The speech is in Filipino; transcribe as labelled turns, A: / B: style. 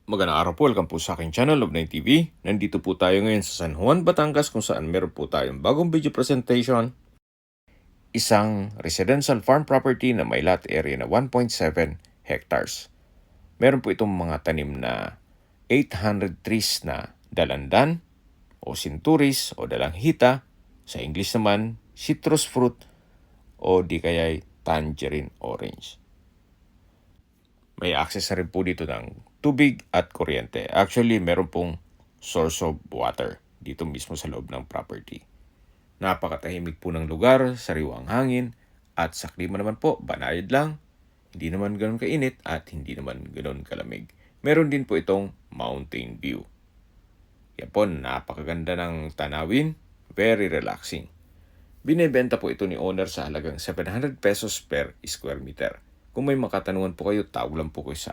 A: Magandang araw po, welcome po sa aking channel, Love9 TV. Nandito po tayo ngayon sa San Juan, Batangas kung saan meron po tayong bagong video presentation. Isang residential farm property na may lot area na 1.7 hectares. Meron po itong mga tanim na 800 trees na dalandan o sinturis o dalanghita. Sa English naman, citrus fruit o di kaya'y tangerine orange. May access na rin po dito ng tubig at kuryente. Actually, meron pong source of water dito mismo sa loob ng property. Napakatahimik po ng lugar, sariwang hangin, at sa klima naman po, banayad lang. Hindi naman ganoon kainit at hindi naman ganoon kalamig. Meron din po itong mountain view. Yan po, napakaganda ng tanawin, very relaxing. Binebenta po ito ni owner sa halagang 700 pesos per square meter. Kung may makatanungan po kayo, tawag lang po kayo sa